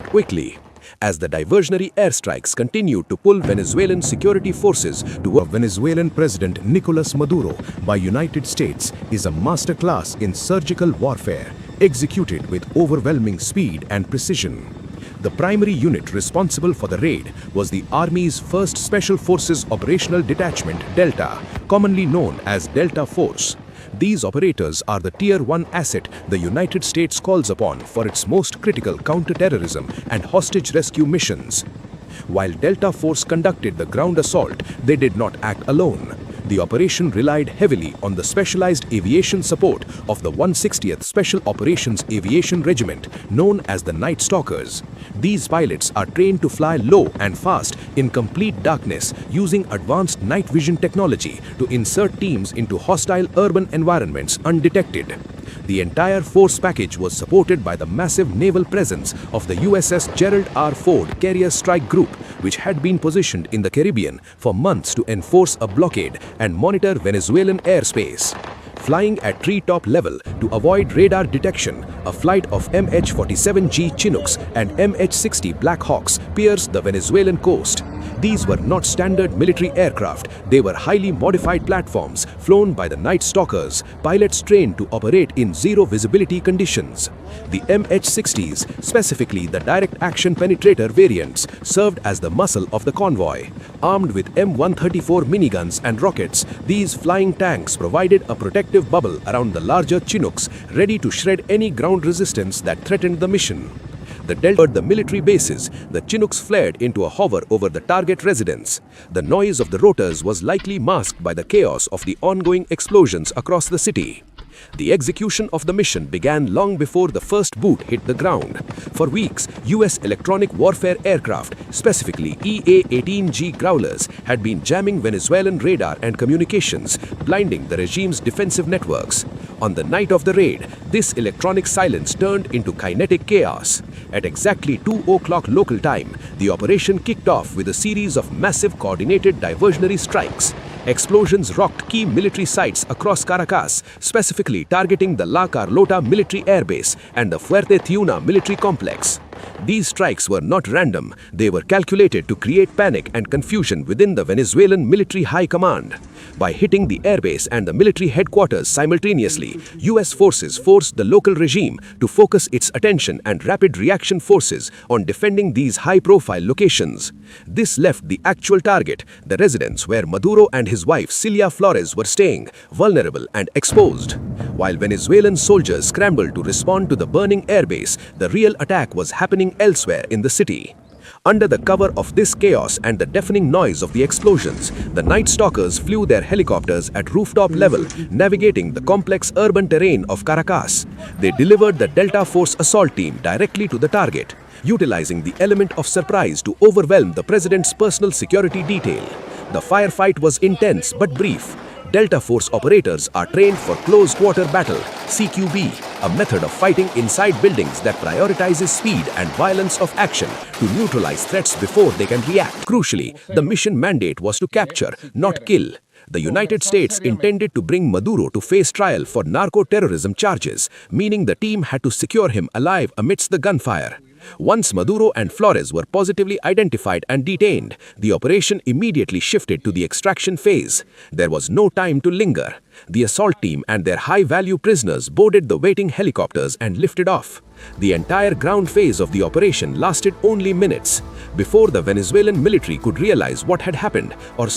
quickly. As the diversionary airstrikes continued to pull Venezuelan security forces to Venezuelan President Nicolas Maduro by United States is a masterclass in surgical warfare, executed with overwhelming speed and precision. The primary unit responsible for the raid was the Army's 1st Special Forces Operational Detachment, Delta, commonly known as Delta Force. These operators are the Tier 1 asset the United States calls upon for its most critical counter-terrorism and hostage rescue missions. While Delta Force conducted the ground assault, they did not act alone. The operation relied heavily on the specialized aviation support of the 160th Special Operations Aviation Regiment, known as the Night Stalkers. These pilots are trained to fly low and fast in complete darkness using advanced night vision technology to insert teams into hostile urban environments undetected. The entire force package was supported by the massive naval presence of the USS Gerald R. Ford Carrier Strike Group, which had been positioned in the Caribbean for months to enforce a blockade and monitor Venezuelan airspace. Flying at treetop level to avoid radar detection, a flight of MH-47G Chinooks and MH-60 Black Hawks pierced the Venezuelan coast. These were not standard military aircraft, they were highly modified platforms flown by the Night Stalkers, pilots trained to operate in zero visibility conditions. The MH-60s, specifically the direct action penetrator variants, served as the muscle of the convoy. Armed with M134 miniguns and rockets, these flying tanks provided a protective bubble around the larger Chinooks, ready to shred any ground resistance that threatened the mission. The Delta the military bases, the Chinooks flared into a hover over the target residence. The noise of the rotors was likely masked by the chaos of the ongoing explosions across the city. The execution of the mission began long before the first boot hit the ground. For weeks, US electronic warfare aircraft, specifically EA-18G Growlers, had been jamming Venezuelan radar and communications, blinding the regime's defensive networks. On the night of the raid, this electronic silence turned into kinetic chaos. At exactly 2 o'clock local time, the operation kicked off with a series of massive coordinated diversionary strikes. Explosions rocked key military sites across Caracas, specifically targeting the La Carlota military airbase and the Fuerte Tiuna military complex. These strikes were not random, they were calculated to create panic and confusion within the Venezuelan military high command. By hitting the airbase and the military headquarters simultaneously, US forces forced the local regime to focus its attention and rapid reaction forces on defending these high-profile locations. This left the actual target, the residence where Maduro and his wife Cilia Flores were staying, vulnerable and exposed. While Venezuelan soldiers scrambled to respond to the burning airbase, the real attack was happening elsewhere in the city. Under the cover of this chaos and the deafening noise of the explosions, the Night Stalkers flew their helicopters at rooftop level, navigating the complex urban terrain of Caracas. They delivered the Delta Force assault team directly to the target, utilizing the element of surprise to overwhelm the president's personal security detail. The firefight was intense but brief. Delta Force operators are trained for close-quarter battle, CQB, a method of fighting inside buildings that prioritizes speed and violence of action to neutralize threats before they can react. Crucially, the mission mandate was to capture, not kill. The United States intended to bring Maduro to face trial for narco-terrorism charges, meaning the team had to secure him alive amidst the gunfire. Once Maduro and Flores were positively identified and detained, the operation immediately shifted to the extraction phase. There was no time to linger. The assault team and their high-value prisoners boarded the waiting helicopters and lifted off. The entire ground phase of the operation lasted only minutes. Before the Venezuelan military could realize what had happened or